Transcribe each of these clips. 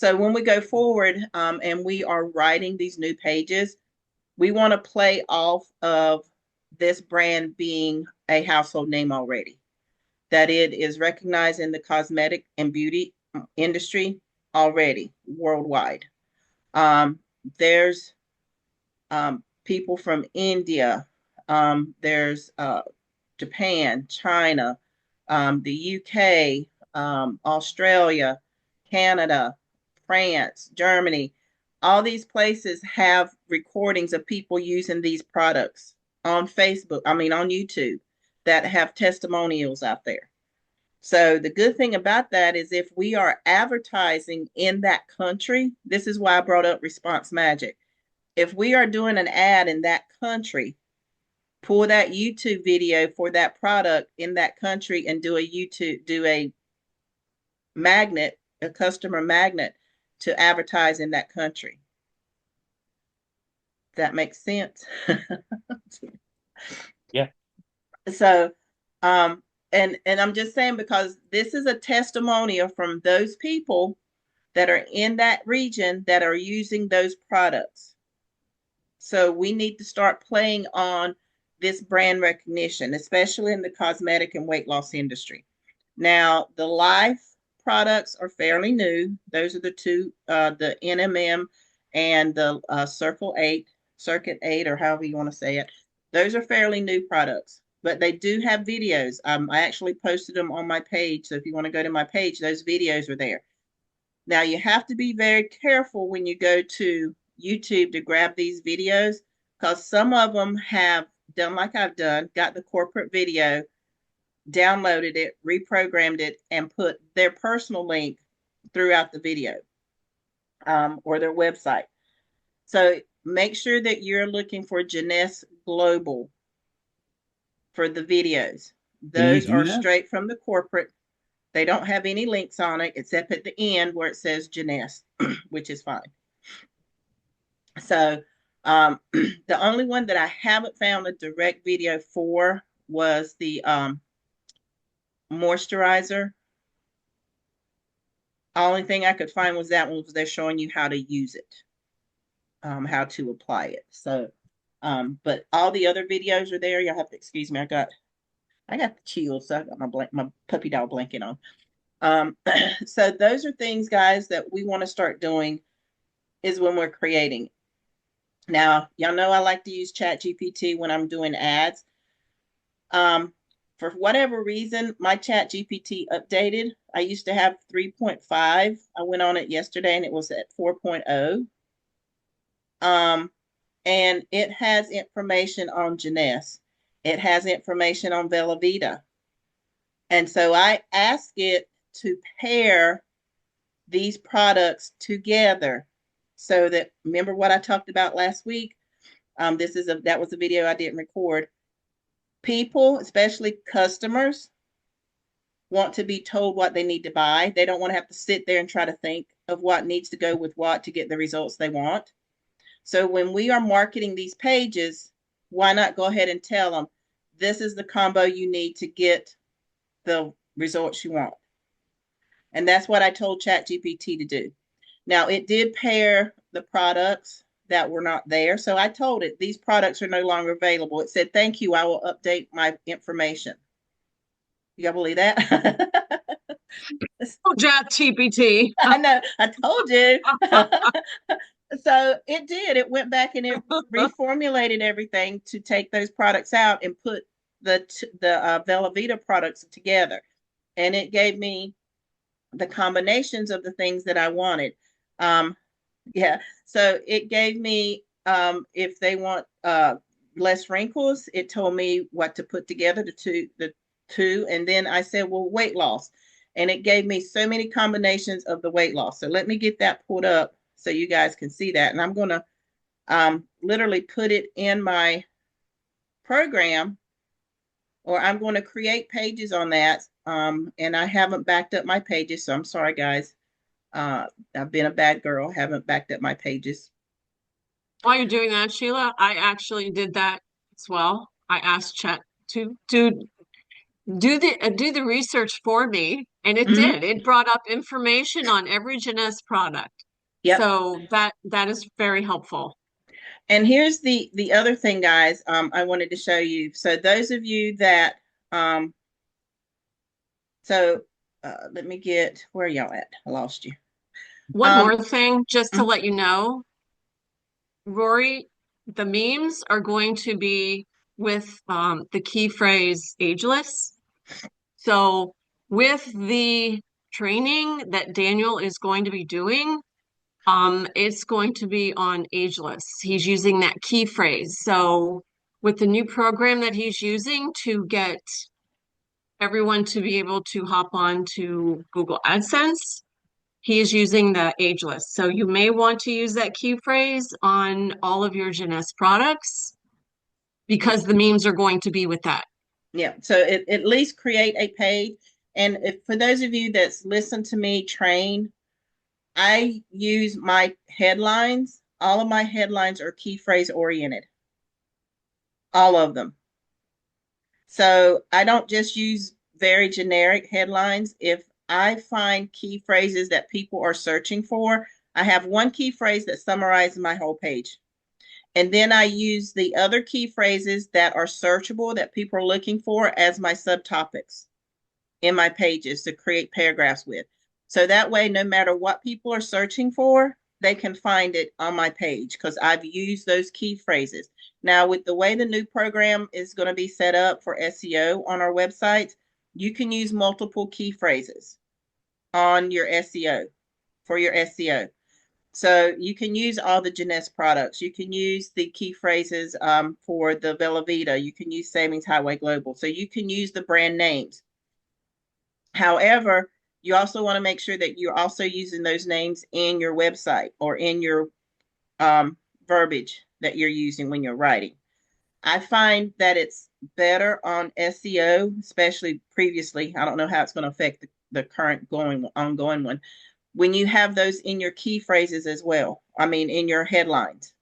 So when we go forward and we are writing these new pages, we want to play off of this brand being a household name already, that it is recognized in the cosmetic and beauty industry already worldwide. Um, there's people from India, there's Japan, China, the UK, Australia, Canada, France, Germany. All these places have recordings of people using these products on Facebook, I mean, on YouTube, that have testimonials out there. So the good thing about that is if we are advertising in that country, this is why I brought up Response Magic. If we are doing an ad in that country, pull that YouTube video for that product in that country and do a magnet, a customer magnet to advertise in that country. That makes sense. Yeah. So, and I'm just saying because this is a testimonial from those people that are in that region that are using those products. So we need to start playing on this brand recognition, especially in the cosmetic and weight loss industry. Now, the Life products are fairly new. Those are the two, the NMM and the Circuit 8, or however you want to say it. Those are fairly new products, but they do have videos. I actually posted them on my page. So if you want to go to my page, those videos are there. Now, you have to be very careful when you go to YouTube to grab these videos because some of them have done like I've done, got the corporate video, downloaded it, reprogrammed it, and put their personal link throughout the video or their website. So make sure that you're looking for Jeunesse Global for the videos. Can you Those do are that? straight from the corporate. They don't have any links on it except at the end where it says Jeunesse, which is fine. So the only one that I haven't found a direct video for was the moisturizer. The only thing I could find was that one was they're showing you how to use it, how to apply it. So, but all the other videos are there. You'll have to excuse me. I got the chills, so I got my puppy dog blanket on. So those are things, guys, that we want to start doing is when we're creating. Now, y'all know I like to use Chat GPT when I'm doing ads. For whatever reason, my Chat GPT updated. I used to have 3.5. I went on it yesterday and it was at 4.0. And it has information on Jeunesse. It has information on Velavita. And so I ask it to pair these products together so that, remember what I talked about last week? That was a video I didn't record. People, especially customers, want to be told what they need to buy. They don't want to have to sit there and try to think of what needs to go with what to get the results they want. So when we are marketing these pages, why not go ahead and tell them this is the combo you need to get the results you want? And that's what I told ChatGPT to do. Now, it did pair the products that were not there. So I told it these products are no longer available. It said, thank you. I will update my information. You gotta believe that? Oh, Chat GPT. I know. I told you. So it did. It went back and it reformulated everything to take those products out and put the Velavita products together. And it gave me the combinations of the things that I wanted. Yeah. So it gave me if they want less wrinkles, it told me what to put together the two, and then I said, well, weight loss, and it gave me so many combinations of the weight loss. So let me get that pulled up so you guys can see that, and I'm gonna literally put it in my program, or I'm going to create pages on that. And I haven't backed up my pages, so I'm sorry, guys. I've been a bad girl, haven't backed up my pages. While you're doing that, Sheila, I actually did that as well. I asked Chat to do the research for me, and it Hmm. did. It brought up information on every Jeunesse product. Yep. So that is very helpful. And here's the other thing, guys. I wanted to show you. So those of you that um, so let me get where y'all at. I lost you. One Um, more thing, just to mm, let you know, Rory, the memes are going to be with the key phrase ageless. So with the training that Daniel is going to be doing, it's going to be on ageless. He's using that key phrase. So with the new program that he's using to get everyone to be able to hop on to Google AdSense, he is using the ageless. So you may want to use that key phrase on all of your Jeunesse products because the memes are going to be with that. yeah. So at least create a page. And if for those of you that's listened to me train, I use my headlines. All of my headlines are key phrase oriented. All of them. So I don't just use very generic headlines. If I find key phrases that people are searching for, I have one key phrase that summarizes my whole page. And then I use the other key phrases that are searchable that people are looking for as my subtopics in my pages to create paragraphs with. So that way, no matter what people are searching for, they can find it on my page because I've used those key phrases. Now, with the way the new program is going to be set up for SEO on our website, you can use multiple key phrases on your SEO for your SEO. So you can use all the Jeunesse products. You can use the key phrases for the Velavita. You can use Savings Highway Global. So you can use the brand names. However, you also want to make sure that you're also using those names in your website or in your verbiage that you're using when you're writing. I find that it's better on SEO, especially previously. I don't know how it's going to affect the current ongoing one. When you have those in your key phrases as well, I mean, in your headlines,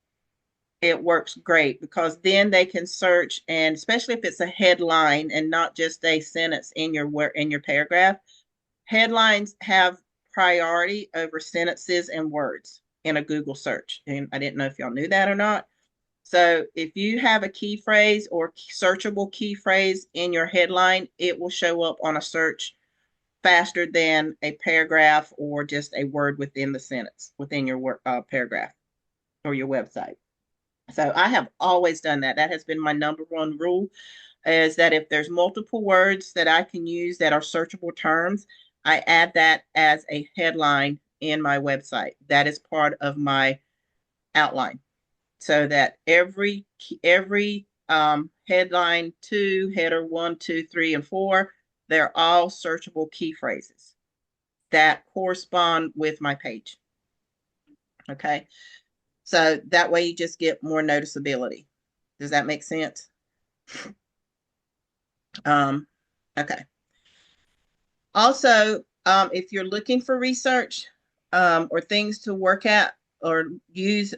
it works great because then they can search, and especially if it's a headline and not just a sentence in your paragraph, headlines have priority over sentences and words in a Google search. And I didn't know if y'all knew that or not. So if you have a key phrase or searchable key phrase in your headline, it will show up on a search faster than a paragraph or just a word within the sentence, within your paragraph or your website. So I have always done that. That has been my number one rule is that if there's multiple words that I can use that are searchable terms, I add that as a headline in my website. That is part of my outline. So that every headline 2, header 1, 2, 3, and 4, they're all searchable key phrases that correspond with my page. Okay. So that way you just get more noticeability. Does that make sense? Um, okay. Also, if you're looking for research or things to work at or use,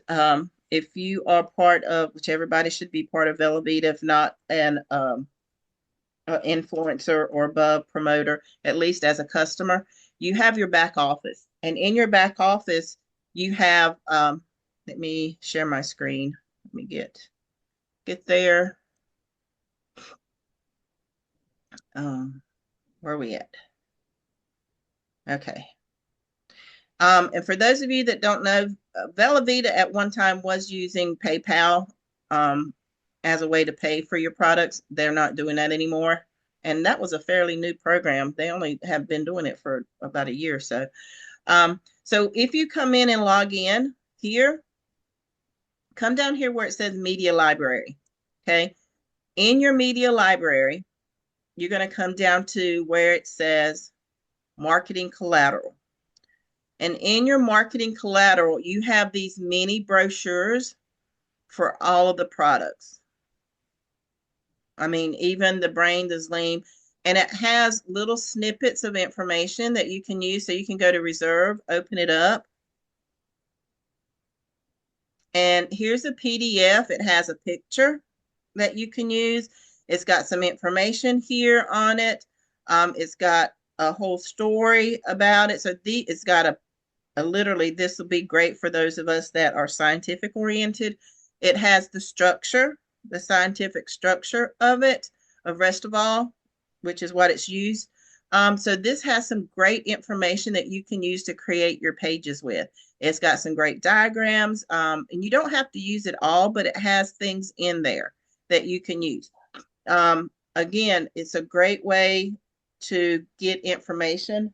if you are part of, which everybody should be part of Velavita, if not an influencer or above promoter, at least as a customer, you have your back office. And in your back office, you have, let me share my screen. Let me get there. Where are we at? Okay. And for those of you that don't know, Velavita at one time was using PayPal as a way to pay for your products. They're not doing that anymore. And that was a fairly new program. They only have been doing it for about a year or so. So if you come in and log in here, come down here where it says Media Library. Okay. In your Media Library, you're going to come down to where it says Marketing Collateral. And in your marketing collateral, you have these mini brochures for all of the products. I mean, even the brain, the Zleam, and it has little snippets of information that you can use. So you can go to reserve, open it up. And here's a PDF. It has a picture that you can use. It's got some information here on it. It's got a whole story about it. So it's got a literally, this will be great for those of us that are scientific oriented. It has the structure, the scientific structure of it, of Restival, which is what it's used. So this has some great information that you can use to create your pages with. It's got some great diagrams, and you don't have to use it all, but it has things in there that you can use. Again, it's a great way to get information.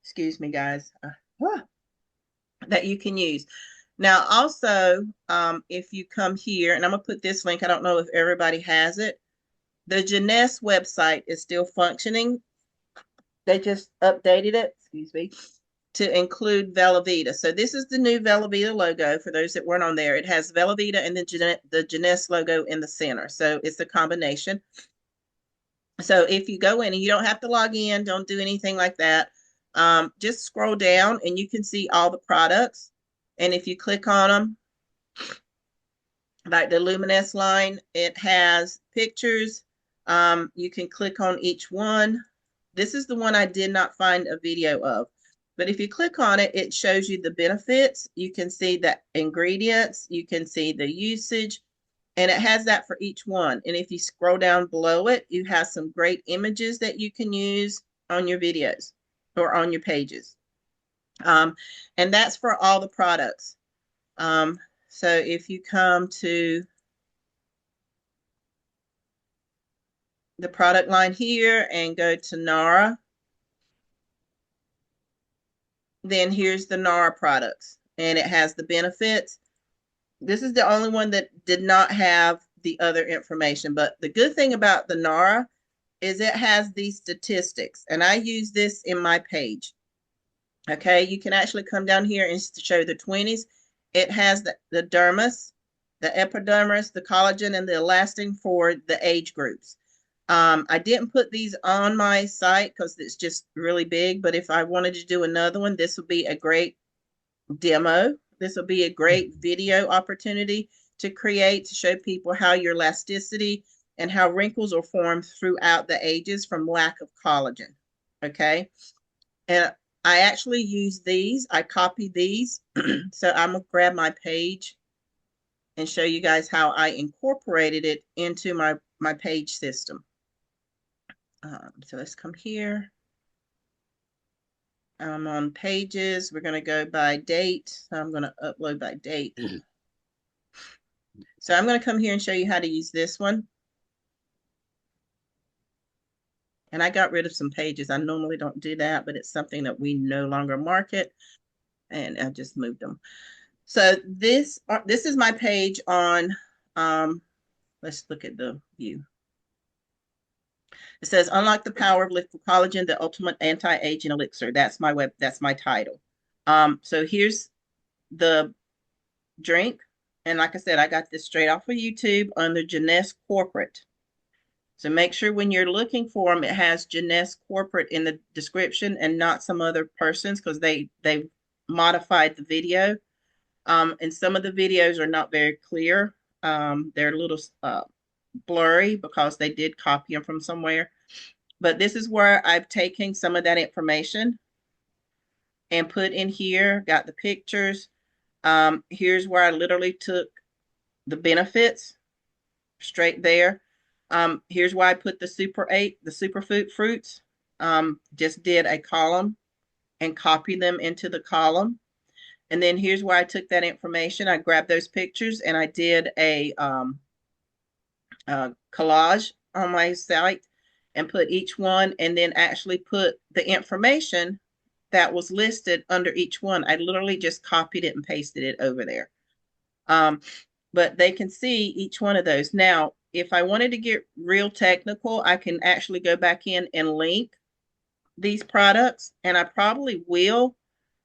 Excuse me, guys. That you can use. Now, also, if you come here, and I'm going to put this link, I don't know if everybody has it. The Jeunesse website is still functioning. They just updated it, excuse me, to include Velveeta. So this is the new Velveeta logo for those that weren't on there. It has Velveeta and the Jeunesse logo in the center. So it's a combination. So if you go in, and you don't have to log in, don't do anything like that. Just scroll down and you can see all the products. And if you click on them, like the Luminous line, it has pictures. You can click on each one. This is the one I did not find a video of. But if you click on it, it shows you the benefits. You can see the ingredients. You can see the usage. And it has that for each one. And if you scroll down below it, you have some great images that you can use on your videos or on your pages. And that's for all the products. So if you come to the product line here and go to NARA, then here's the NARA products, and it has the benefits. This is the only one that did not have the other information, but the good thing about the NARA is it has these statistics, and I use this in my page. Okay, you can actually come down here and show the 20s. It has the dermis, the epidermis, the collagen, and the elastin for the age groups. I didn't put these on my site because it's just really big, but if I wanted to do another one, this would be a great demo. This will be a great video opportunity to create, to show people how your elasticity and how wrinkles are formed throughout the ages from lack of collagen. Okay. And I actually use these. I copy these. So I'm going to grab my page and show you guys how I incorporated it into my page system. So let's come here. I'm on pages. We're going to go by date. So I'm going to upload by date. So I'm going to come here and show you how to use this one. And I got rid of some pages. I normally don't do that, but it's something that we no longer market. And I just moved them. So this is my page on, let's look at the view. It says, unlock the power of liquid collagen, the ultimate anti-aging elixir. That's my title. So here's the drink. And like I said, I got this straight off of YouTube under Jeunesse Corporate. So make sure when you're looking for them, it has Jeunesse Corporate in the description and not some other person's, because they modified the video. And some of the videos are not very clear. They're a little blurry because they did copy them from somewhere. But this is where I've taken some of that information and put in here, got the pictures. Here's where I literally took the benefits straight there. Here's why I put the superfood fruits. Just did a column and copied them into the column. And then here's where I took that information. I grabbed those pictures and I did a collage on my site and put each one, and then actually put the information that was listed under each one. I literally just copied it and pasted it over there. But they can see each one of those. Now, if I wanted to get real technical, I can actually go back in and link these products, and I probably will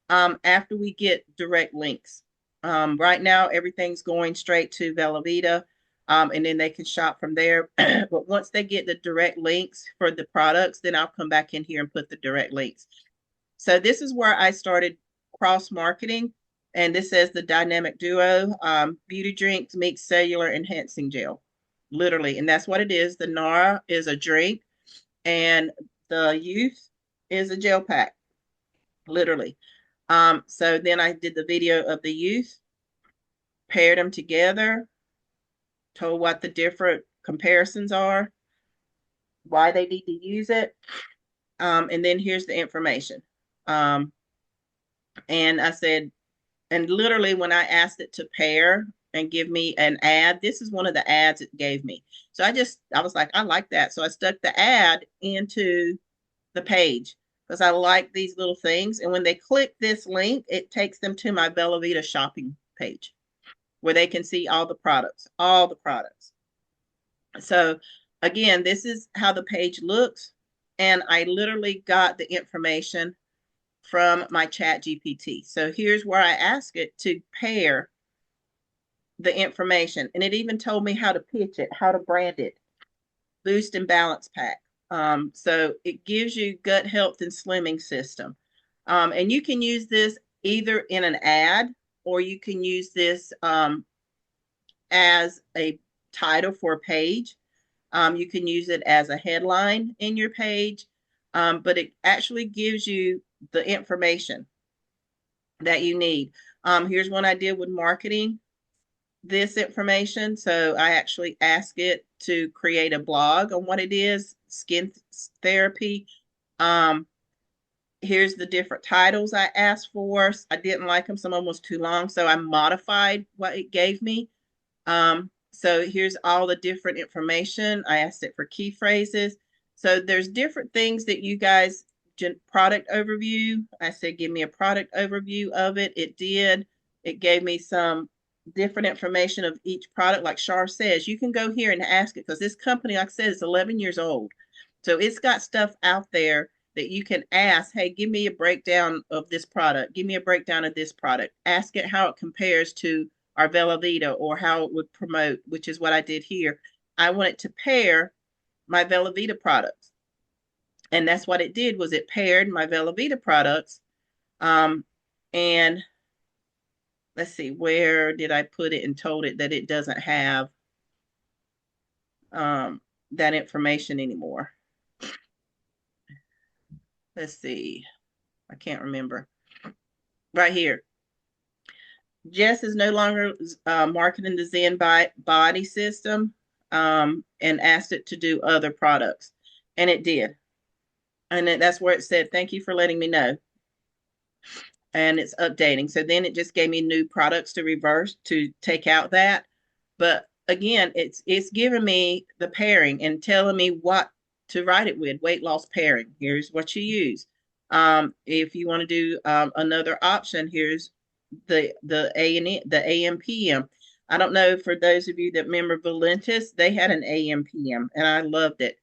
after we get direct links. Right now, everything's going straight to Velveeta, and then they can shop from there. But once they get the direct links for the products, then I'll come back in here and put the direct links. So this is where I started cross-marketing, and this says the Dynamic Duo Beauty Drinks Meets Cellular Enhancing Gel. literally. And that's what it is. The Nara is a drink and the Youth is a gel pack, literally. So then I did the video of the Youth, paired them together, told what the different comparisons are, why they need to use it. And then here's the information. Um, and I said, and literally when I asked it to pair and give me an ad, this is one of the ads it gave me. So I was like, I like that. So I stuck the ad into the page because I like these little things. And when they click this link, it takes them to my Bella Vita shopping page where they can see all the products, all the products. So again, this is how the page looks. And I literally got the information from my chat GPT. So here's where I ask it to pair the information. And it even told me how to pitch it, how to brand it, boost and balance pack. So it gives you gut health and slimming system. And you can use this either in an ad or you can use this as a title for a page. You can use it as a headline in your page, but it actually gives you the information that you need. Here's one I did with marketing this information. So I actually ask it to create a blog on what it is, skin therapy. Here's the different titles I asked for. I didn't like them. Some of them was too long. So I modified what it gave me. So here's all the different information. I asked it for key phrases. So there's different things that you guys, product overview. I said, give me a product overview of it. It did. It gave me some different information of each product. Like Shar says, you can go here and ask it because this company, like I said, is 11 years old. So it's got stuff out there that you can ask, hey, give me a breakdown of this product. Give me a breakdown of this product. Ask it how it compares to our Bella Vita or how it would promote, which is what I did here. I wanted to pair my Bella Vita products. And that's what it did was it paired my Bella Vita products. And let's see, where did I put it and told it that it doesn't have that information anymore? Let's see. I can't remember. Right here. Jess is no longer marketing the Zen body system and asked it to do other products. And it did. And that's where it said, thank you for letting me know. And it's updating. So then it just gave me new products to reverse to take out that. But again, it's giving me the pairing and telling me what to write it with. Weight loss pairing. Here's what you use. If you want to do another option, here's the AM PM. I don't know for those of you that remember Valentis, they had an AM PM and I loved it.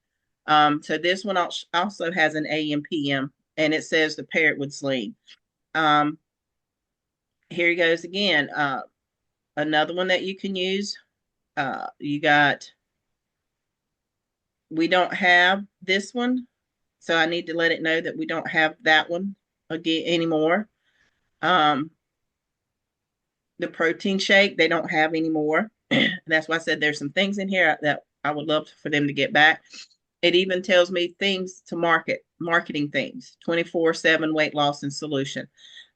So this one also has an AM PM and it says to pair it with Sling. Here he goes again. Another one that you can use. We don't have this one. So I need to let it know that we don't have that one again anymore. The protein shake, they don't have anymore. That's why I said there's some things in here that I would love for them to get back. It even tells me things to marketing things, 24/7 weight loss and solution,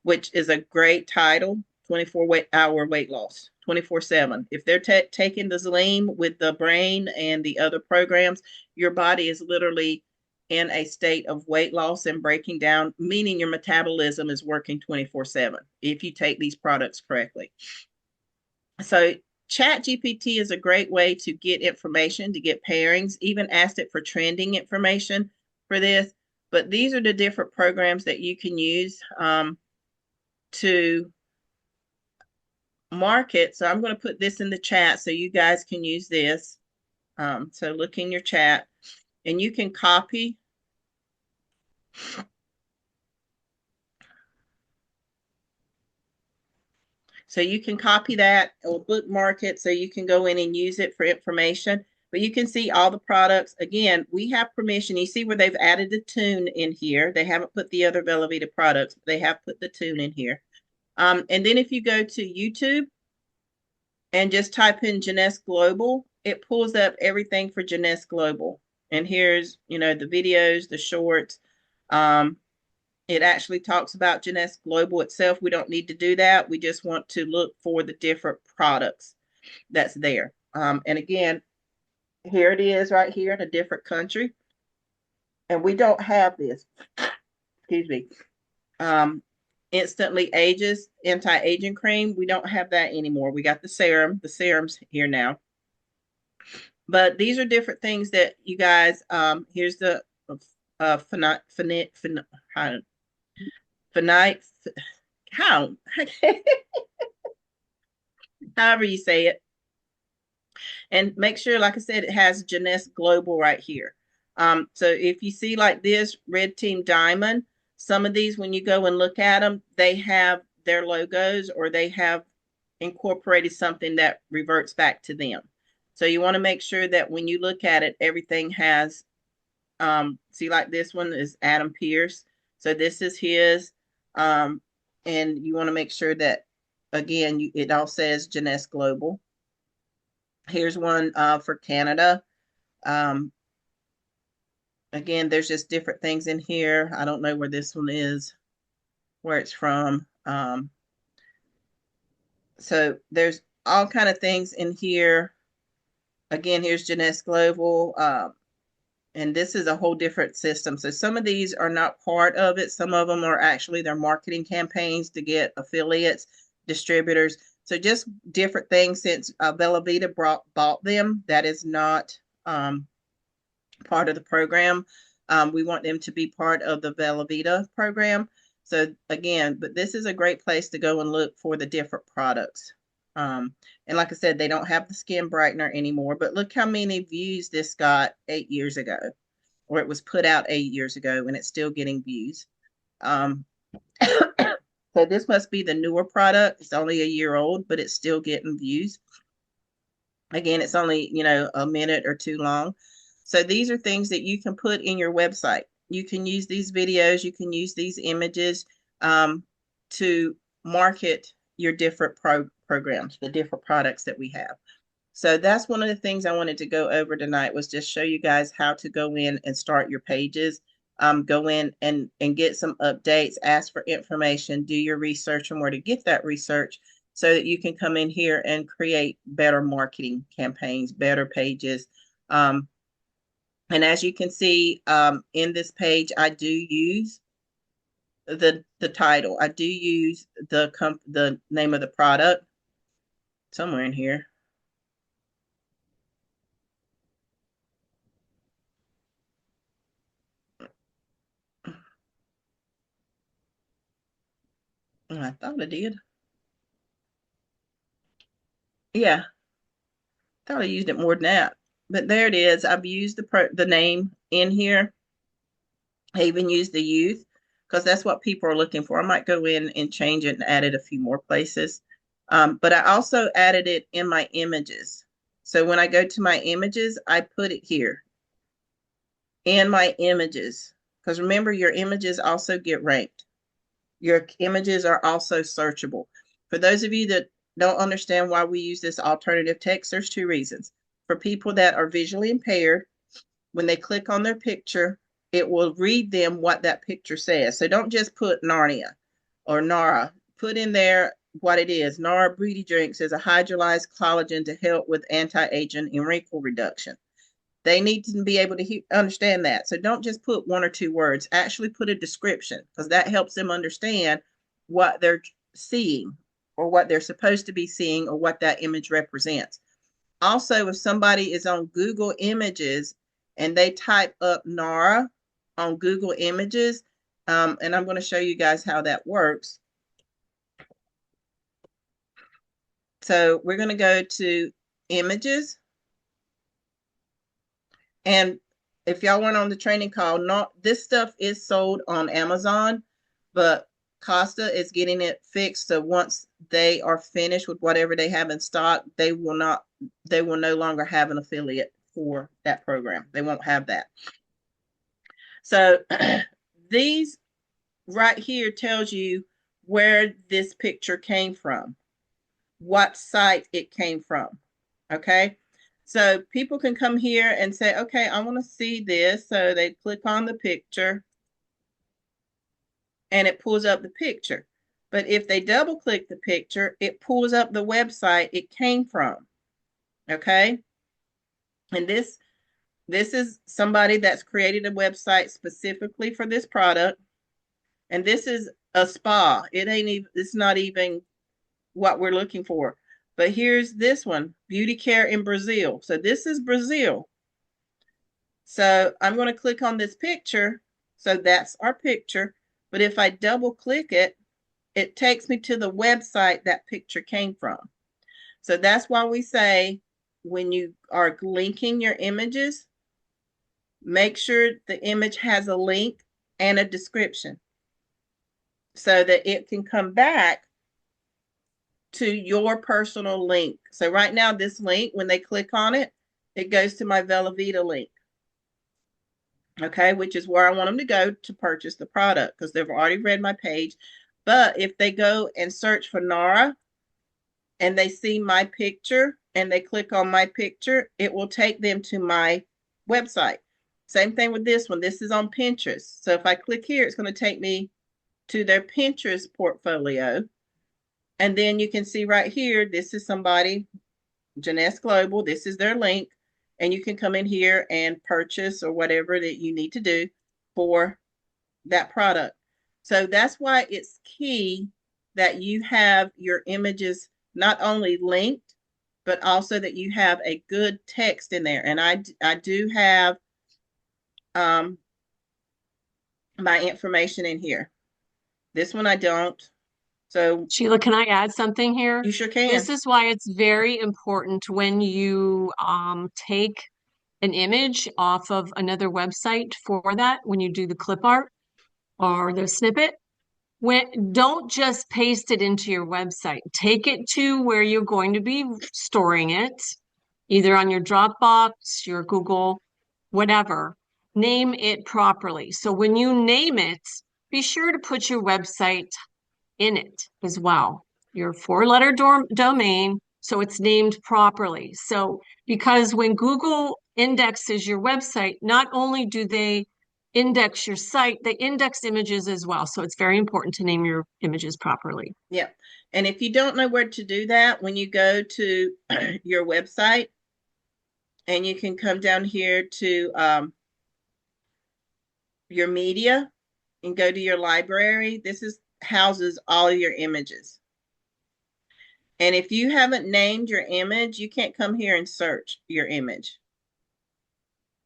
which is a great title, 24-hour weight loss, 24/7. If they're taking the Zleam with the brain and the other programs, your body is literally in a state of weight loss and breaking down, meaning your metabolism is working 24/7 if you take these products correctly. So Chat GPT is a great way to get information, to get pairings, even asked it for trending information for this. But these are the different programs that you can use to market. So I'm going to put this in the chat so you guys can use this. So look in your chat and you can copy. So you can copy that or bookmark it so you can go in and use it for information. But you can see all the products. Again, we have permission. You see where they've added the tune in here. They haven't put the other Bella Vita products, but they have put the tune in here. And then if you go to YouTube and just type in Jeunesse Global, it pulls up everything for Jeunesse Global. And here's, the videos, the shorts. It actually talks about Jeunesse Global itself. We don't need to do that. We just want to look for the different products that's there. And again, here it is right here in a different country. And we don't have this. Excuse me. Um, Instantly ages anti-aging cream. We don't have that anymore. We got the serum. The serum's here now. But these are different things that you guys, here's the finite, how, however you say it. And make sure, like I said, it has Jeunesse Global right here. So if you see like this Red Team Diamond, some of these, when you go and look at them, they have their logos or they have incorporated something that reverts back to them. So you want to make sure that when you look at it, everything has, see like this one is Adam Pierce. So this is his. And you want to make sure that, again, it all says Jeunesse Global. Here's one for Canada. Again, there's just different things in here. I don't know where this one is, where it's from. So there's all kind of things in here. Again, here's Jeunesse Global. And this is a whole different system. So some of these are not part of it. Some of them are actually their marketing campaigns to get affiliates, distributors. So just different things since Bella Vita bought them. That is not part of the program. We want them to be part of the Bella Vita program. So again, but this is a great place to go and look for the different products. And like I said, they don't have the skin brightener anymore, but look how many views this got 8 years ago, or it was put out 8 years ago, and it's still getting views. So this must be the newer product. It's only a year old, but it's still getting views. Again, it's only, a minute or two long. So these are things that you can put in your website. You can use these videos, you can use these images to market your different programs, the different products that we have. So that's one of the things I wanted to go over tonight, was just show you guys how to go in and start your pages. Go in and get some updates, ask for information, do your research and where to get that research so that you can come in here and create better marketing campaigns, better pages. And as you can see in this page, I do use the title. I do use the name of the product somewhere in here. I thought I did. Yeah, I thought I used it more than that. But there it is. I've used the name in here. I even used the youth because that's what people are looking for. I might go in and change it and add it a few more places. But I also added it in my images. So when I go to my images, I put it here in my images. Because remember, your images also get ranked. Your images are also searchable. For those of you that don't understand why we use this alternative text, there's two reasons. For people that are visually impaired, when they click on their picture, it will read them what that picture says. So don't just put Narnia or Nara. Put in there what it is. Nara Beauty Drinks is a hydrolyzed collagen to help with anti-aging and wrinkle reduction. They need to be able to understand that. So don't just put one or two words. Actually put a description, because that helps them understand what they're seeing or what they're supposed to be seeing or what that image represents. Also, if somebody is on Google Images and they type up Nara on Google Images, and I'm going to show you guys how that works. So we're going to go to Images. And if y'all weren't on the training call, this stuff is sold on Amazon, but Costa is getting it fixed. So once they are finished with whatever they have in stock, they will no longer have an affiliate for that program. They won't have that. So these right here tells you where this picture came from, what site it came from. Okay. So people can come here and say, okay, I want to see this. So they click on the picture and it pulls up the picture. But if they double click the picture, it pulls up the website it came from. Okay. And this is somebody that's created a website specifically for this product. And this is a spa. It ain't even, it's not even what we're looking for. But here's this one, beauty care in Brazil. So this is Brazil. So I'm going to click on this picture. So that's our picture. But if I double click it, it takes me to the website that picture came from. So that's why we say when you are linking your images, make sure the image has a link and a description so that it can come back to your personal link. So right now, this link, when they click on it, it goes to my Velveeta link. Okay, which is where I want them to go to purchase the product because they've already read my page. But if they go and search for Nara and they see my picture and they click on my picture, it will take them to my website. Same thing with this one. This is on Pinterest. So if I click here, it's going to take me to their Pinterest portfolio. And then you can see right here, this is somebody, Janess Global. This is their link. And you can come in here and purchase or whatever that you need to do for that product. So that's why it's key that you have your images not only linked, but also that you have a good text in there. And I do have my information in here. This one I don't. So Sheila, can I add something here? you sure This can. is why it's very important when you take an image off of another website for that, when you do the clip art or the snippet. Don't just paste it into your website. Take it to where you're going to be storing it, either on your Dropbox, your Google, whatever. Name it properly. So when you name it, be sure to put your website in it as well. Your four-letter domain, so it's named properly. So because when Google indexes your website, not only do they index your site, they index images as well. So it's very important to name your images properly. Yeah. And if you don't know where to do that, when you go to your website and you can come down here to your media and go to your library, this is houses all your images. And if you haven't named your image, you can't come here and search your image.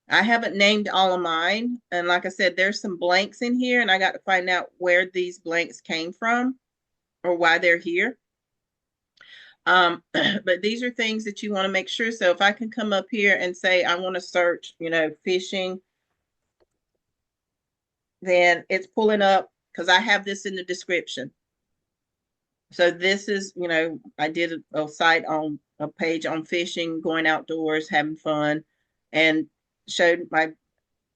I haven't named all of mine. And like I said, there's some blanks in here, and I got to find out where these blanks came from or why they're here. But these are things that you want to make sure. So if I can come up here and say, I want to search, fishing, then it's pulling up because I have this in the description. So this is, I did a site on a page on fishing, going outdoors, having fun, and showed my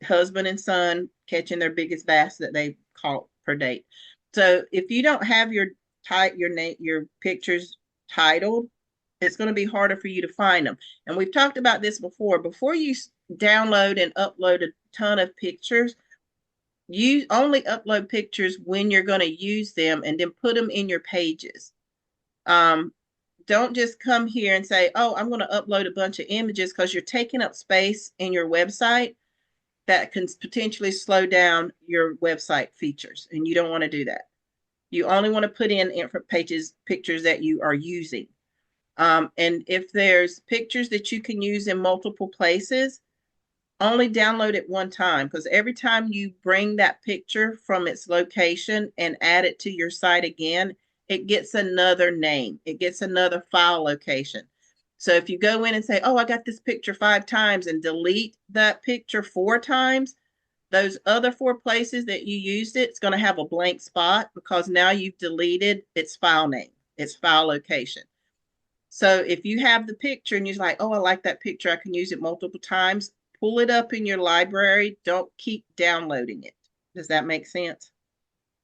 husband and son catching their biggest bass that they caught per date. So if you don't have your pictures titled, it's going to be harder for you to find them. And we've talked about this before. Before you download and upload a ton of pictures, you only upload pictures when you're going to use them and then put them in your pages. Don't just come here and say, oh, I'm going to upload a bunch of images, because you're taking up space in your website that can potentially slow down your website features. And you don't want to do that. You only want to put in pictures that you are using. And if there's pictures that you can use in multiple places, only download it one time, because every time you bring that picture from its location and add it to your site again, it gets another name. It gets another file location. So if you go in and say, oh, I got this picture 5 times, and delete that picture 4 times, those other 4 places that you used it's going to have a blank spot, because now you've deleted its file name, its file location. So if you have the picture and you're like, oh, I like that picture, I can use it multiple times, pull it up in your library. Don't keep downloading it. Does that make sense?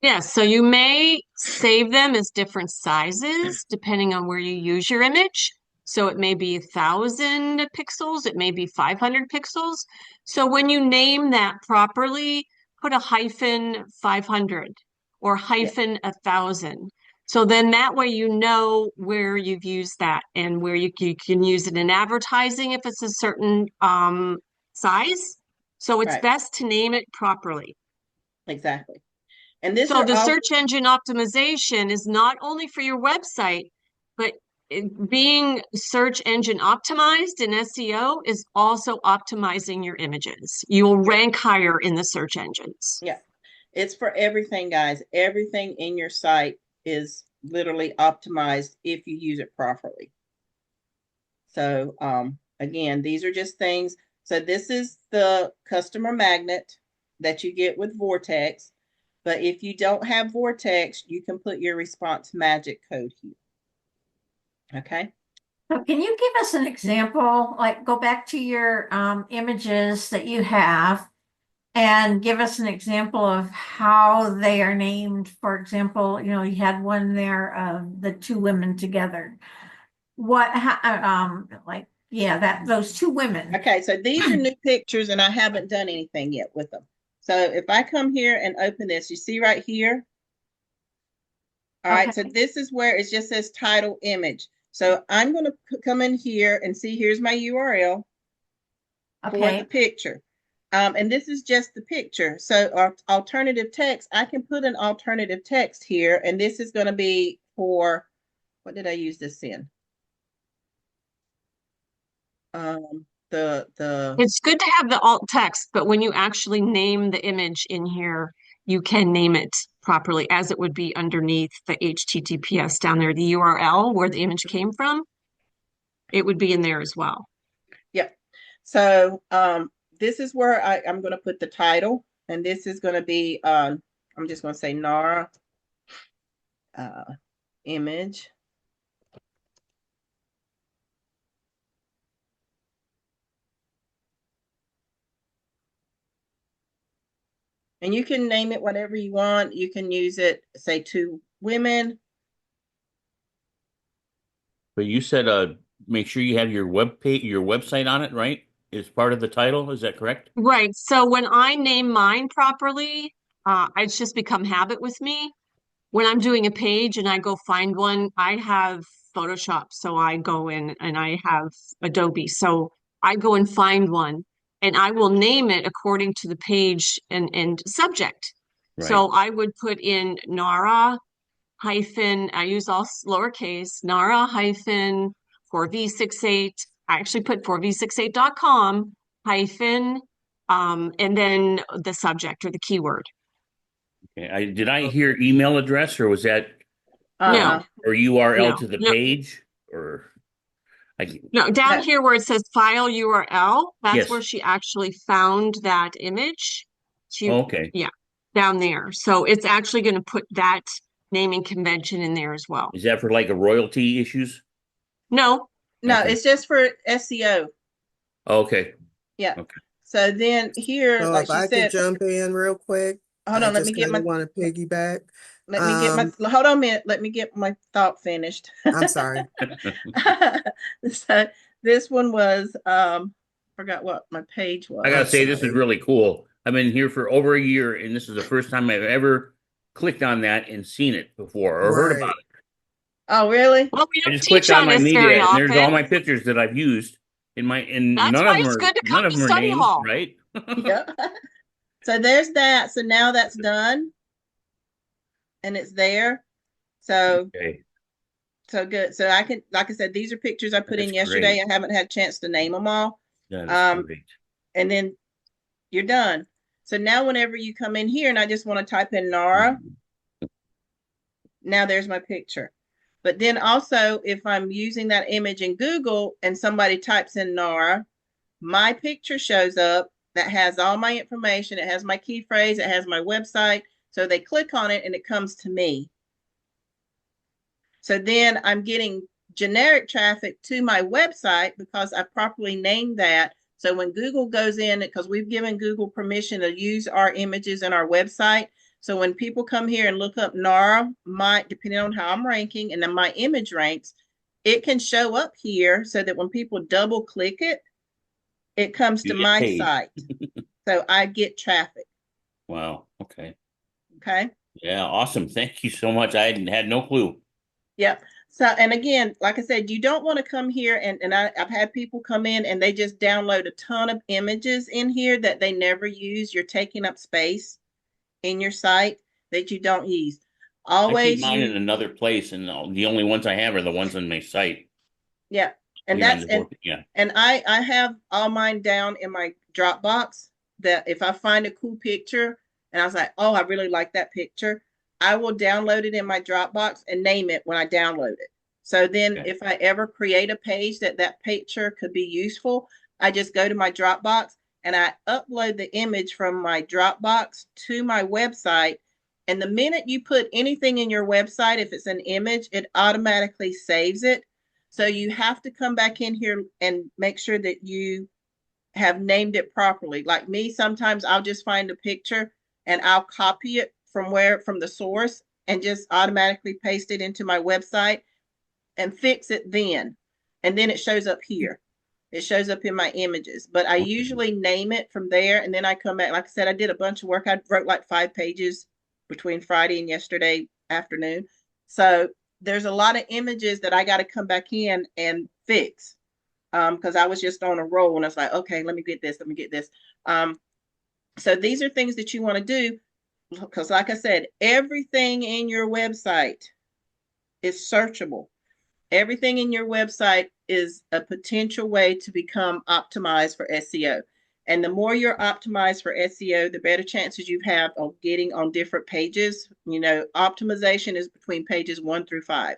Yeah, so you may save them as different sizes depending on where you use your image. So it may be 1,000 pixels, it may be 500 pixels. So when you name that properly, put a hyphen 500 or Yeah, hyphen 1,000. So then that way you know where you've used that and where you can use it in advertising if it's a certain size. So it's right, best to name it properly. exactly. And this So are the all search engine optimization is not only for your website, but being search engine optimized in SEO is also optimizing your images. You will yeah, rank higher in the search engines. yeah. It's for everything, guys. Everything in your site is literally optimized if you use it properly. So again, these are just things. So this is the customer magnet that you get with Vortex. But if you don't have Vortex, you can put your response magic code here. Okay. So can you give us an example? Like go back to your images that you have and give us an example of how they are named. For example, you had one there of the two women together. Like, yeah, those two women. Okay. So these are new pictures and I haven't done anything yet with them. So if I come here and open this, you see right here. All right. So Okay. this is where it just says title image. So I'm going to come in here and see, here's my URL for the Okay. picture. And this is just the picture. So alternative text, I can put an alternative text here, and this is going to be for, what did I use this in? The It's good to have the alt text, but when you actually name the image in here, you can name it properly as it would be underneath the HTTPS down there, the URL where the image came from. It would be in there as well. yeah. So this is where I'm going to put the title, and this is going to be I'm just going to say Nara image. And you can name it whatever you want. You can use it, say, two women. But you said make sure you have your your website on it, right? Is part of the title, is that correct? Right. So when I name mine properly, it's just become habit with me. When I'm doing a page and I go find one, I have Photoshop. So I go in and I have Adobe. So I go and find one and I will name it according to the page and subject. Right. So I would put in Nara hyphen, I use all lowercase, Nara hyphen 4v68. I actually put 4v68.com hyphen, and then the subject or the keyword. Okay. Did I hear email address or was that Uh-uh. No, or URL no, to the no, page or I no. Down That here where it says file URL, that's where yes. she actually found that image. She, Okay. yeah, down there. So it's actually going to put that naming convention in there as well. Is that for like a royalty issues? No, no, Okay. it's just for SEO. Okay. Yeah. Okay. So then here, So like if she I could said, jump in real quick, hold I on, just kind of want to piggyback. hold on a minute, let me get my thought finished. I'm sorry. So this one was forgot what my page I was. gotta I'm say this is sorry. really cool. I've been here for over a year and this is the first time I've ever clicked on that and seen it before or heard about Right. it. Oh, really? well, we I don't just clicked teach on on my this very media and there's all often. my pictures that I've used in my and That's why it's good to come none of to them are study named, hall. right? Yeah. So there's that. So now that's done and it's there. So Okay. so good. So I can, like I said, these are pictures I put That's in yesterday. great. I haven't had a chance to name them all. That is Um, great. and then you're done. So now whenever you come in here and I just want to type in Nara, now there's my picture. But then also if I'm using that image in Google and somebody types in Nara, my picture shows up that has all my information. It has my key phrase, it has my website. So they click on it and it comes to me. So then I'm getting generic traffic to my website because I properly named that. So when Google goes in, because we've given Google permission to use our images in our website. So when people come here and look up NARA, depending on how I'm ranking and then my image ranks, it can show up here so that when people double click it, it comes to You get my paid. site. So I get traffic. Wow. Okay. Okay. Yeah. Awesome. Thank you so much. I had no clue. Yep. So, and again, like I said, you don't want to come here and I've had people come in and they just download a ton of images in here that they never use. You're taking up space in your site that you don't use. I keep Always mine in use, another place, and the only ones I have are the ones on my site yeah. And here on that's, the board. Yeah. and I have all mine down in my Dropbox that if I find a cool picture and I was like, oh, I really like that picture, I will download it in my Dropbox and name it when I download it. So then Okay. if I ever create a page that picture could be useful, I just go to my Dropbox and I upload the image from my Dropbox to my website. And the minute you put anything in your website, if it's an image, it automatically saves it. So you have to come back in here and make sure that you have named it properly. Like me, sometimes I'll just find a picture and I'll copy it from the source and just automatically paste it into my website and fix it then. And then it shows up here. It shows up in my images, but I Okay. usually name it from there. And then I come back. Like I said, I did a bunch of work. I wrote like 5 pages between Friday and yesterday afternoon. So there's a lot of images that I got to come back in and fix. Because I was just on a roll and I was like, okay, let me get this, let me get this. So these are things that you want to do because, like I said, everything in your website is searchable. Everything in your website is a potential way to become optimized for SEO. And the more you're optimized for SEO, the better chances you have of getting on different pages. You know, optimization is between pages 1 through 5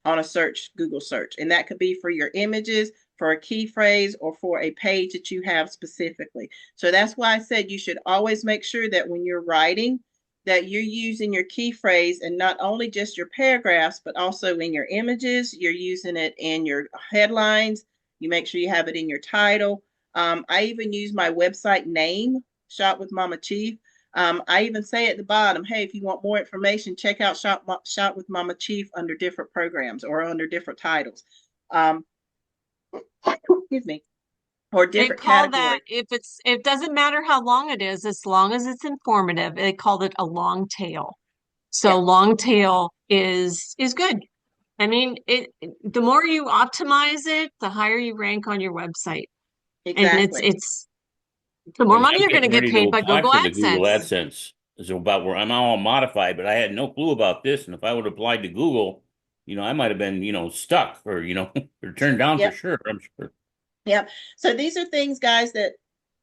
on a search, Google search. And that could be for your images, for a key phrase, or for a page that you have specifically. So that's why I said you should always make sure that when you're writing, that you're using your key phrase and not only just your paragraphs, but also in your images, you're using it in your headlines. You make sure you have it in your title. I even use my website name, Shop with MamaChief. I even say at the bottom, hey, if you want more information, check out Shop with MamaChief under different programs or under different titles. Excuse me, or They different call that categories. it doesn't matter how long it is, as long as it's informative. They called it a long tail. So Yeah, long tail is good. I mean, the more you optimize it, the higher you rank on your website. And exactly. it's the more Like money I'm you're going to getting get ready to paid by apply Google for the Google AdSense. AdSense. It's about where I'm all modified, but I had no clue about this. And if I would have applied to Google, I might have been, stuck or, or turned down for Yep. sure. I'm sure. Yep. So these are things, guys, that,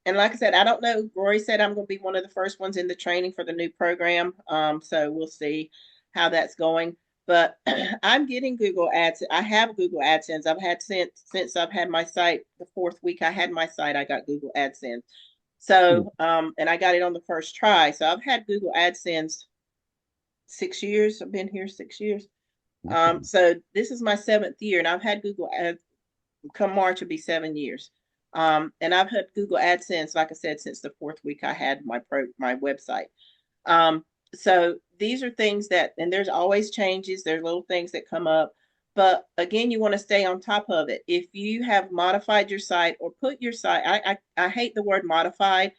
and like I said, I don't know. Rory said I'm going to be one of the first ones in the training for the new program. So we'll see how that's going. But I'm getting Google Ads. I have Google AdSense. I've had since I've had my site. The 4th week I had my site, I got Google AdSense. So, and I got it on the first try. So I've had Google AdSense 6 years. I've been here 6 years. Okay. So this is my 7th year, and I've had Google Ads. Come March will be 7 years. And I've had Google AdSense, like I said, since the 4th week I had my website. So these are things that, and there's always changes. There's little things that come up, but again, you want to stay on top of it. If you have modified your site or put your site, I hate the word modified.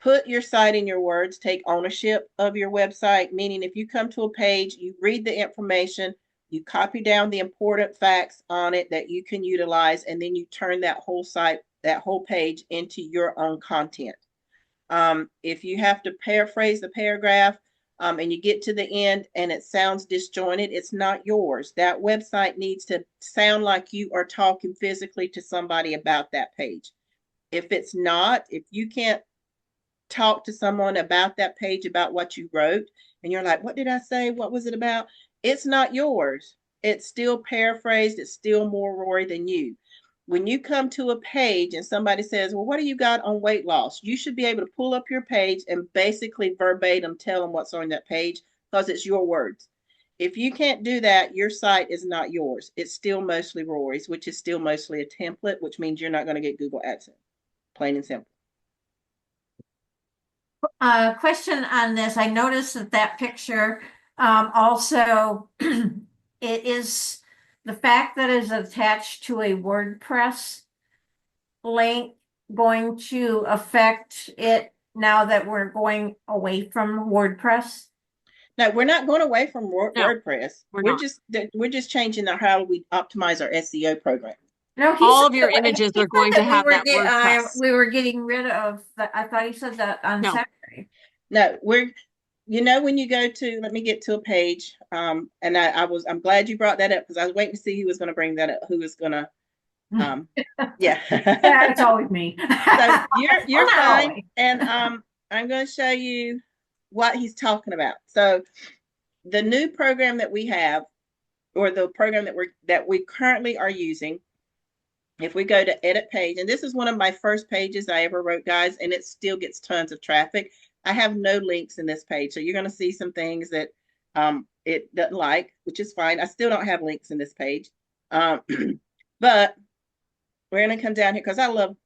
Put your site in your words, take ownership of your website, meaning if you come to a page, you read the information, you copy down the important facts on it that you can utilize, and then you turn that whole site, that whole page into your own content. If you have to paraphrase the paragraph and you get to the end and it sounds disjointed, it's not yours. That website needs to sound like you are talking physically to somebody about that page. If it's not, if you can't talk to someone about that page, about what you wrote, and you're like, what did I say? What was it about? It's not yours. It's still paraphrased. It's still more Rory than you. When you come to a page and somebody says, well, what do you got on weight loss? You should be able to pull up your page and basically verbatim tell them what's on that page because it's your words. If you can't do that, your site is not yours. It's still mostly Rory's, which is still mostly a template, which means you're not going to get Google AdSense. Plain and simple. Question on this. I noticed that picture, also it is the fact that it's attached to a WordPress link going to affect it now that we're going away from WordPress? No, we're not going away from No, WordPress. we're We're not. just changing how we optimize our SEO program. No, All of your images he are going said to have that we WordPress. were getting rid of that. I thought he said that on No. Saturday. No, when you go to, let me get to a page. And I'm glad you brought that up because I was waiting to see who was going to bring that up, who was going to, yeah. Yeah, it's always me. So you're Well, not fine. always. And I'm going to show you what he's talking about. So the new program that we have, or the program that we currently are using, if we go to edit page, and this is one of my first pages I ever wrote, guys, and it still gets tons of traffic. I have no links in this page, so you're going to see some things that it doesn't like, which is fine. I still don't have links in this page, but we're going to come down here because I love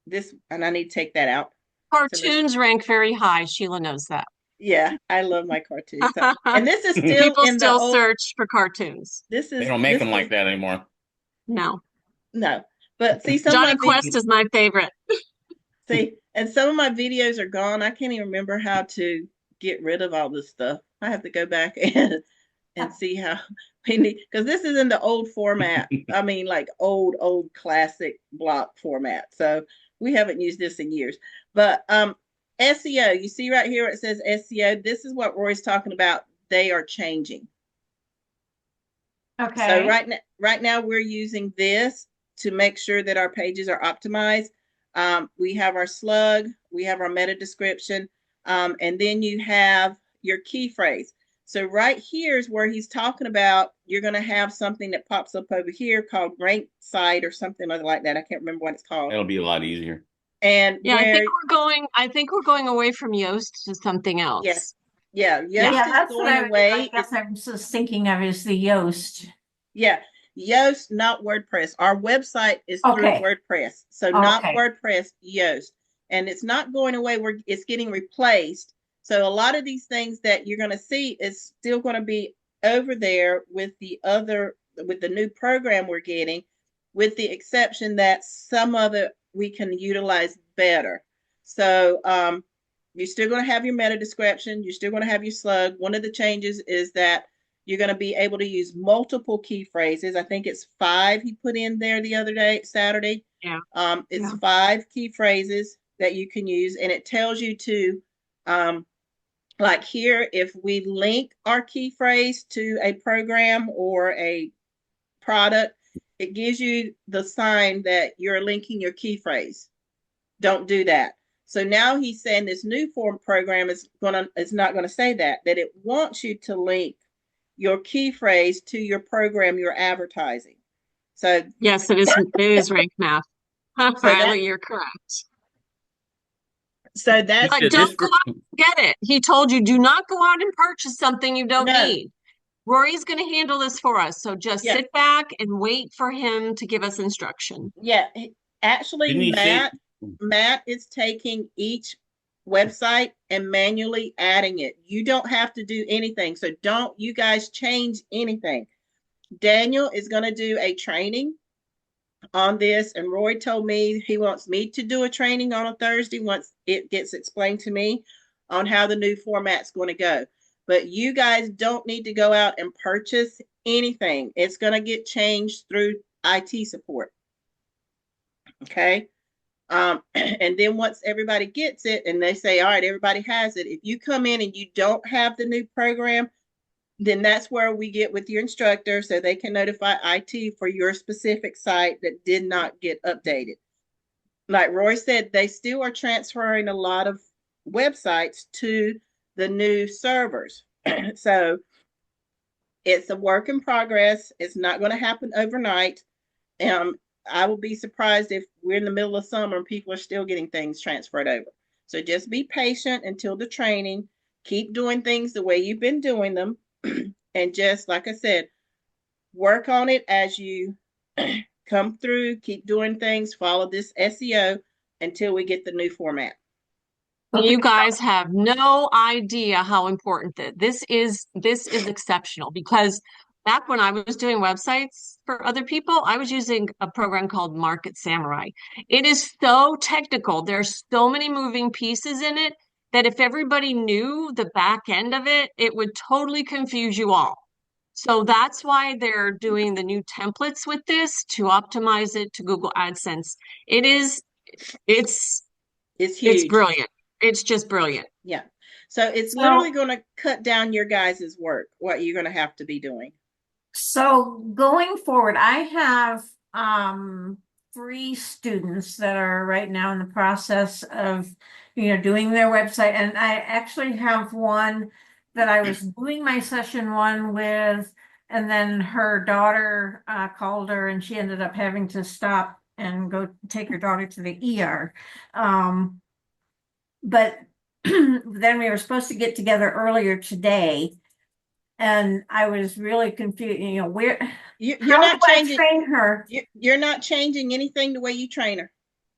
this, and I need to take that out. Cartoons rank very high. Sheila knows that. Yeah, I love my cartoons. So, and this is still People in the still old, search for cartoons. this They is don't make this them like is that anymore. No. no, but see some Johnny of my Quest is my favorite. and some of my videos are gone. I can't even remember how to get rid of all this stuff. I have to go back and see how we need, because this is in the old format. I mean, like old classic block format. So we haven't used this in years. But SEO, you see right here where it says SEO. This is what Roy's talking about. They are changing. Okay. So right now we're using this to make sure that our pages are optimized. We have our slug, we have our meta description, and then you have your key phrase. So right here is where he's talking about you're going to have something that pops up over here called rank site or something like that. I can't remember what it's called. That'll be a lot easier. And Yeah, where, I think we're going away from Yoast to something else. yes, yeah, Yoast Yeah, is that's what going away. I guess I was just thinking of is the Yoast. Yeah, Yoast, not WordPress. Our website is through Okay. WordPress, so not Okay. WordPress, Yoast, and it's not going away. It's getting replaced. So a lot of these things that you're going to see is still going to be over there with the new program we're getting, with the exception that some of it we can utilize better. So you're still going to have your meta description. You're still going to have your slug. One of the changes is that you're going to be able to use multiple key phrases. I think it's 5 he put in there the other day, Saturday. Yeah. It's 5 key phrases that you can use, and it tells you to, like here, if we link our key phrase to a program or a product, it gives you the sign that you're linking your key phrase. Don't do that. So now he's saying this new form program is not going to say that it wants you to link your key phrase to your program you're advertising. So yes, it is rank math. Riley, you're correct. So that's But don't go out and get it. He told you do not go out and purchase something you don't need. Rory's going to handle this for us. So just sit back and wait for him to give us instruction. Yeah, actually, Matt is taking each website and manually adding it. You don't have to do anything. So don't you guys change anything. Daniel is going to do a training on this, and Roy told me he wants me to do a training on a Thursday once it gets explained to me on how the new format's going to go. But you guys don't need to go out and purchase anything. It's going to get changed through IT support. Okay. And then once everybody gets it and they say, all right, everybody has it. If you come in and you don't have the new program, then that's where we get with your instructor so they can notify IT for your specific site that did not get updated. Like Roy said, they still are transferring a lot of websites to the new servers. So it's a work in progress. It's not going to happen overnight. I will be surprised if we're in the middle of summer and people are still getting things transferred over. So just be patient until the training. Keep doing things the way you've been doing them. And just like I said, work on it as you come through. Keep doing things. Follow this SEO until we get the new format. You guys have no idea how important this is exceptional because back when I was doing websites for other people, I was using a program called Market Samurai. It is so technical. There's so many moving pieces in it that if everybody knew the back end of it, it would totally confuse you all. So that's why they're doing the new templates with this to optimize it to Google AdSense. It is, it's, It's it's huge. brilliant. It's just brilliant. Yeah. So it's literally going to cut down your guys' work, what you're going to have to be doing. So going forward, I have 3 students that are right now in the process of, doing their website. And I actually have one that I was doing my session 1 with, and then her daughter called her and she ended up having to stop and go take her daughter to the ER. But then we were supposed to get together earlier today. And I was really confused, where, You're how not do I changing. train her? You're not changing anything the way you train her.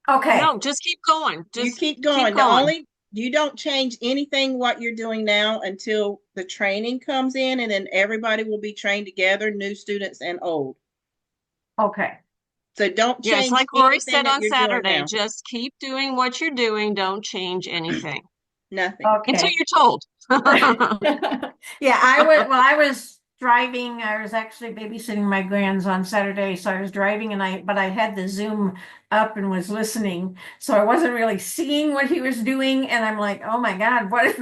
Okay, No, just keep going. You Just keep going. keep going. You don't change anything what you're doing now until the training comes in, and then everybody will be trained together, new students and old. okay. So don't Yes, change like Rory anything said that on you're doing Saturday, now. just keep doing what you're doing. Don't change anything Nothing. until Okay. you're told. Yeah, I was driving, I was actually babysitting my grands on Saturday, so I was driving but I had the Zoom up and was listening, so I wasn't really seeing what he was doing, and I'm like, oh my God, what is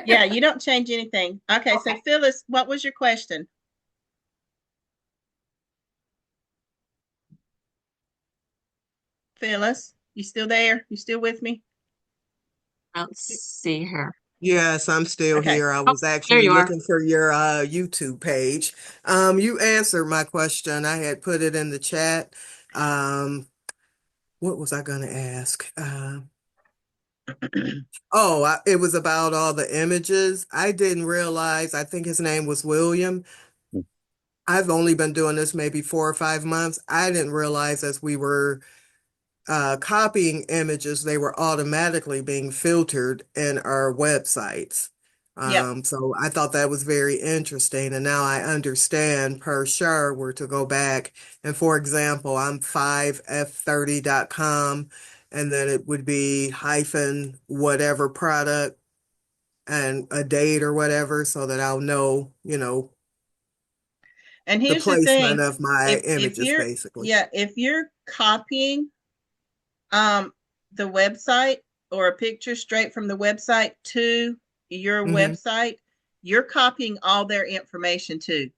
Yeah, you don't change anything. Okay, so Okay. Phyllis, what was your question? Phyllis, you still there? You still with me? Let's see here. Yes, I'm still Okay. here. I Oh, was there actually you are. looking for your YouTube page. You answered my question. I had put it in the chat. Um, what was I going to ask? It was about all the images. I didn't realize, I think his name was William. I've only been doing this maybe 4 or 5 months. I didn't realize as we were copying images, they were automatically being filtered in our websites. Yep. So I thought that was very interesting. And now I understand per sure where to go back. And for example, I'm 5f30.com, and then it would be hyphen whatever product and a date or whatever, so that I'll know, And the here's the placement thing. of my If images, you're basically. yeah, if you're copying the website or a picture straight from the website to your Hmm. website, you're copying all their information too.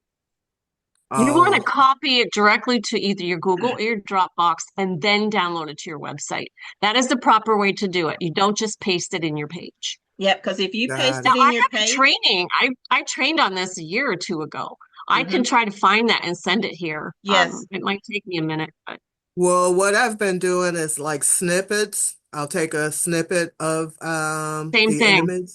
You want to Oh, copy it directly to either your Google or your Dropbox and then download it to your website. That is the proper way to do it. You don't just paste it in your page. Yep, because if you paste got Now, it it. in I your have a page, training. I trained on this a year or 2 ago. I can mhm, try to find that and send it here. yes, It might take me a minute, but Well, what I've been doing is like snippets. I'll take a snippet of same the thing. image.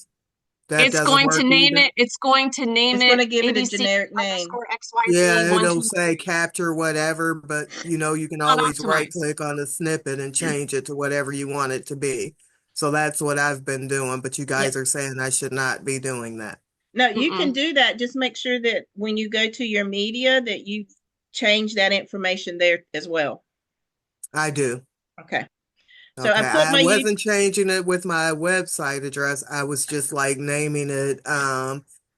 That doesn't work either. It's going to name it's going it to give it a ABC generic name. underscore XYZ Yeah, one, it'll two, say three. capture whatever, but you can Not always right optimized. click on the snippet and change it to whatever you want it to be. So that's what I've been doing, but you Yeah. guys are saying I should not be doing that. No, you can Mm-mm. do that. Just make sure that when you go to your media that you change that information there as well. I do. Okay. So I Okay, put I my you wasn't changing it with my website address. I was just like naming it.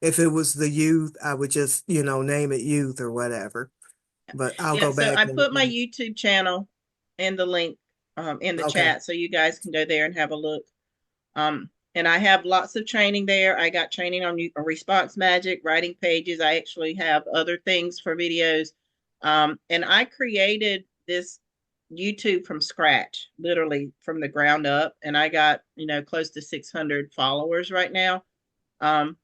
If it was the youth, I would just, name it youth or whatever. But I'll yeah, go so back I and, put my YouTube channel in the link in the okay. chat so you guys can go there and have a look. And I have lots of training there. I got training on response magic, writing pages. I actually have other things for videos. And I created this YouTube from scratch, literally from the ground up. And I got, close to 600 followers right now. Um,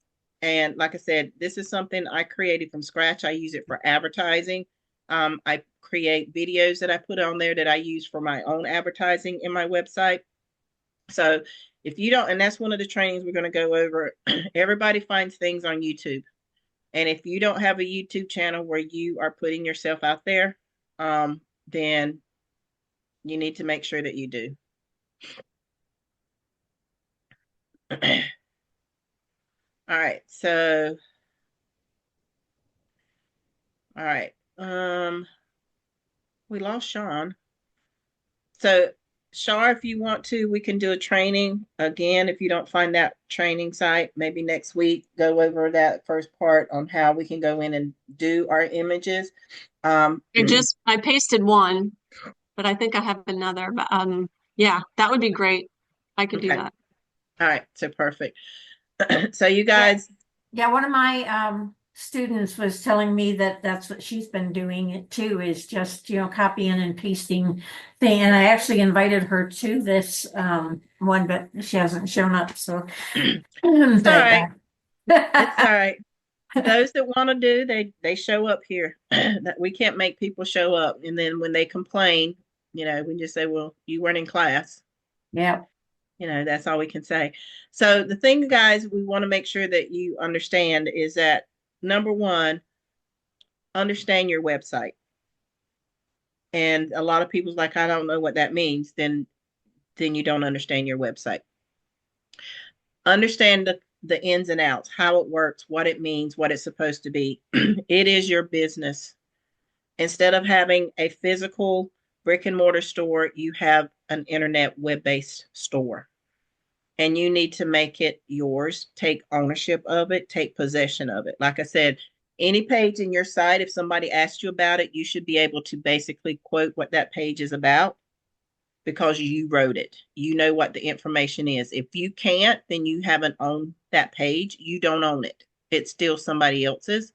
and like I said, this is something I created from scratch. I use it for advertising. I create videos that I put on there that I use for my own advertising in my website. So if you don't, and that's one of the trainings we're going to go over, everybody finds things on YouTube. And if you don't have a YouTube channel where you are putting yourself out there, then you need to make sure that you do. All right. So All right. We lost Sean. So, Shar, if you want to, we can do a training again. If you don't find that training site, maybe next week, go over that first part on how we can go in and do our images. I pasted one, but I think I have another. But yeah, that would be great. I could do Okay. that. All right. So perfect. So you Yeah. guys, Yeah, one of my students was telling me that that's what she's been doing it too, is just, copying and pasting thing. And I actually invited her to this one, but she hasn't shown up. So it's but, all right. It's all right. Those that want to do, they show up here. That we can't make people show up. And then when they complain, we just say, well, you weren't in class. yeah. That's all we can say. So the thing, guys, we want to make sure that you understand is that number one, understand your website. And a lot of people's like, I don't know what that means. Then you don't understand your website. Understand the ins and outs, how it works, what it means, what it's supposed to be. It is your business. Instead of having a physical brick and mortar store, you have an internet web-based store. And you need to make it yours, take ownership of it, take possession of it. Like I said, any page in your site, if somebody asks you about it, you should be able to basically quote what that page is about because you wrote it. You know what the information is. If you can't, then you haven't owned that page. You don't own it. It's still somebody else's.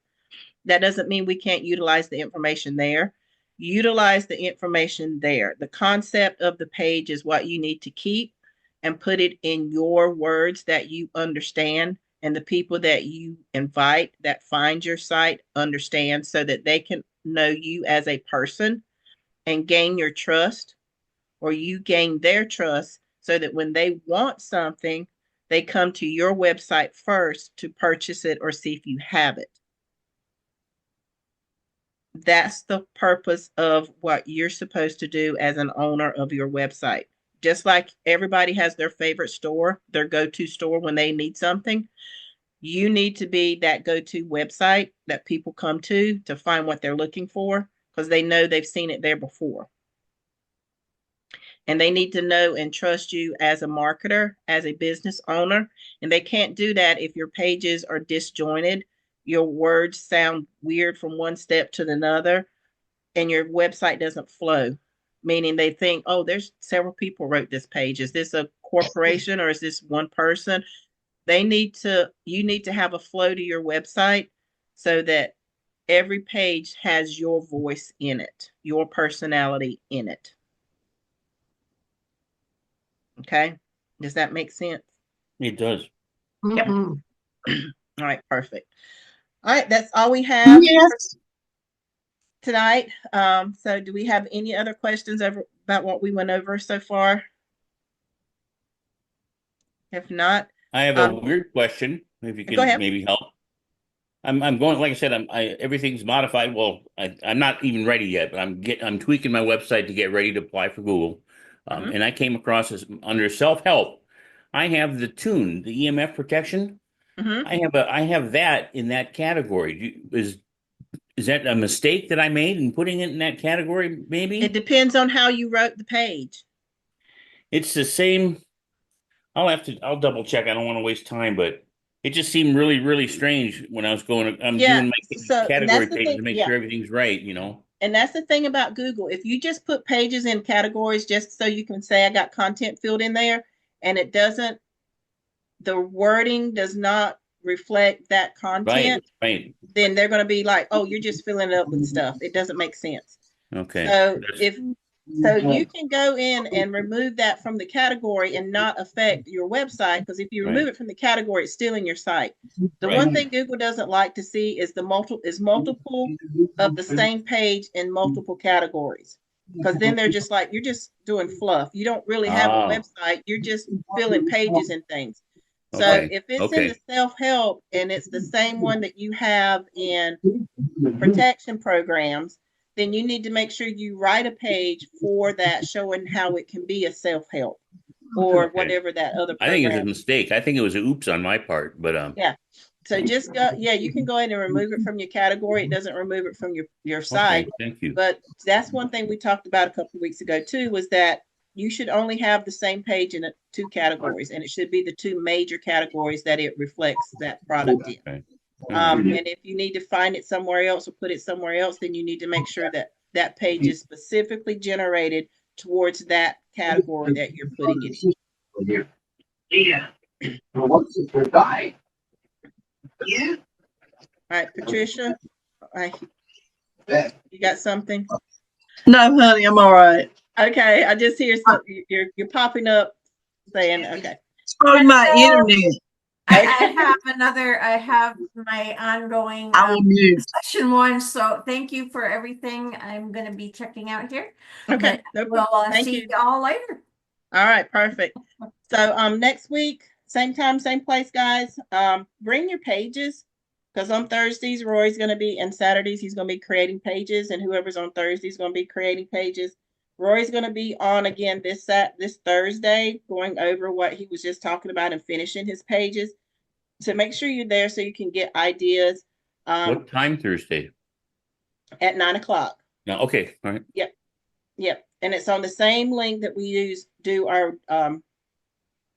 That doesn't mean we can't utilize the information there. Utilize the information there. The concept of the page is what you need to keep and put it in your words that you understand, and the people that you invite that find your site understand, so that they can know you as a person and gain your trust, or you gain their trust, so that when they want something, they come to your website first to purchase it or see if you have it. That's the purpose of what you're supposed to do as an owner of your website. Just like everybody has their favorite store, their go-to store when they need something, you need to be that go-to website that people come to find what they're looking for, because they know they've seen it there before. And they need to know and trust you as a marketer, as a business owner. And they can't do that if your pages are disjointed, your words sound weird from one step to another, and your website doesn't flow, meaning they think, oh, there's several people wrote this page. Is this a corporation or is this one person? You need to have a flow to your website so that every page has your voice in it, your personality in it. Okay? Does that make sense? It does. Mhm. All right, perfect. All right, that's all we have tonight. So do we have any other questions about what we went over so far? If not, I have a weird question, if you go can ahead. maybe help. I'm going, like I said, everything's modified. Well, I'm not even ready yet, but I'm tweaking my website to get ready to apply for Google. And I came across this under self-help. I have the tune, the EMF protection. I have that in that category. Is that a mistake that I made in putting it in that category? Maybe It depends on how you wrote the page. it's the same. I'll double check. I don't want to waste time, but it just seemed really, really strange when I was I'm Yeah. doing my So, and category that's the pages thing. to make Yeah. sure everything's right. And that's the thing about Google. If you just put pages in categories just so you can say I got content filled in there, and the wording does not reflect that content, Right. then they're going to be like, oh, you're just filling it up with stuff. It doesn't make sense. Okay. So you can go in and remove that from the category and not affect your website, because if you remove it from the category, it's still in your site. The one thing Google doesn't like to see is multiple of the same page in multiple categories, because then they're just like, you're just doing fluff. You don't really have a website. You're just filling pages and things. So if it's in the self-help and it's the same one that you have in protection programs, then you need to make sure you write a page for that showing how it can be a self-help or whatever that other program. I think it's a mistake. I think it was an oops on my part, but yeah. So just go, yeah, you can go ahead and remove it from your category. It doesn't remove it from your site. Okay, thank you. But that's one thing we talked about a couple of weeks ago too, was that you should only have the same page in two categories, and it should be the two major categories that it reflects that product in. Okay. And if you need to find it somewhere else or put it somewhere else, then you need to make sure that that page is specifically generated towards that category that you're putting it in. Yeah. What's the guy? Yeah. All right, Patricia, you got something? No, honey, I'm all right. Okay, I just hear something. You're popping up saying, okay. It's probably my internet. I have my ongoing I will mute. session one. So thank you for everything. I'm going to be checking out here. Okay, But no problem. we'll Thank see you. y'all later. All right, perfect. So next week, same time, same place, guys. Bring your pages, because on Thursdays, Roy's going to be, and Saturdays, he's going to be creating pages, and whoever's on Thursdays is going to be creating pages. Roy's going to be on again this Thursday, going over what he was just talking about and finishing his pages. So make sure you're there so you can get ideas. What time Thursday? At 9 o'clock. No, okay, all right. Yep. And it's on the same link that we do our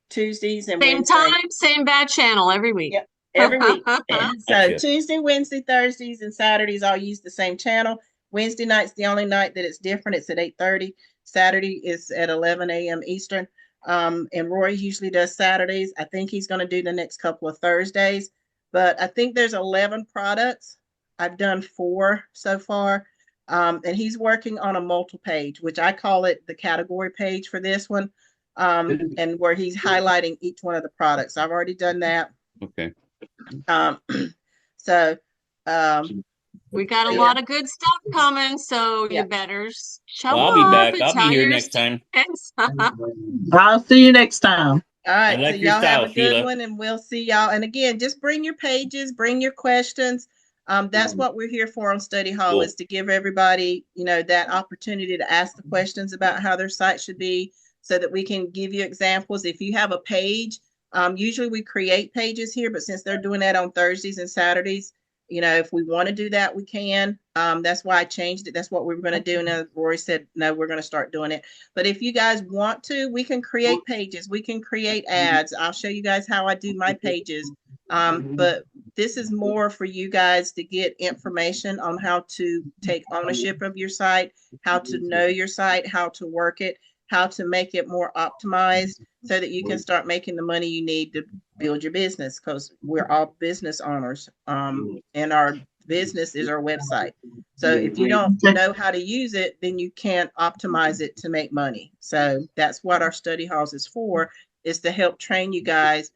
Tuesdays and Same Wednesdays. time, same bad channel every week. Yep, every week. So Gotcha. Tuesday, Wednesday, Thursdays, and Saturdays, I'll use the same channel. Wednesday night's the only night that it's different. It's at 8:30. Saturday is at 11 a.m. Eastern. And Roy usually does Saturdays. I think he's going to do the next couple of Thursdays. But I think there's 11 products. I've done 4 so far. And he's working on a multi-page, which I call it the category page for this one. And where he's highlighting each one of the products. I've already done that. Okay. We got a lot of good stuff coming, so you better show Well, I'll be up back. and I'll be tell here your next time. students. I'll see you next time. All right, I like so your y'all have style, a good Sheila. one, and we'll see y'all. And again, just bring your pages, bring your questions. That's what we're here for on Study Hall, Cool. is to give everybody, that opportunity to ask the questions about how their site should be, so that we can give you examples. If you have a page, usually we create pages here, but since they're doing that on Thursdays and Saturdays, if we want to do that, we can. That's why I changed it. That's what we were going to do. And Rory said, no, we're going to start doing it. But if you guys want to, we can create pages. We can create ads. I'll show you guys how I do my pages. But this is more for you guys to get information on how to take ownership of your site, how to know your site, how to work it, how to make it more optimized so that you can start making the money you need to build your business, because we're all business owners. And our business is our website. So if you don't know how to use it, then you can't optimize it to make money. So that's what our study halls is for, is to help train you guys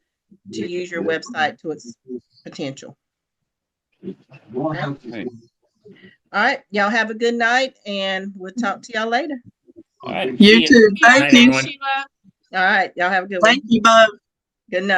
to use your website to its potential. Okay. All right. Y'all have a good night, and we'll talk to y'all later. All right. You too. Thank you. Sheila. All right. Y'all have a good one. Thank you, Bob. Good night.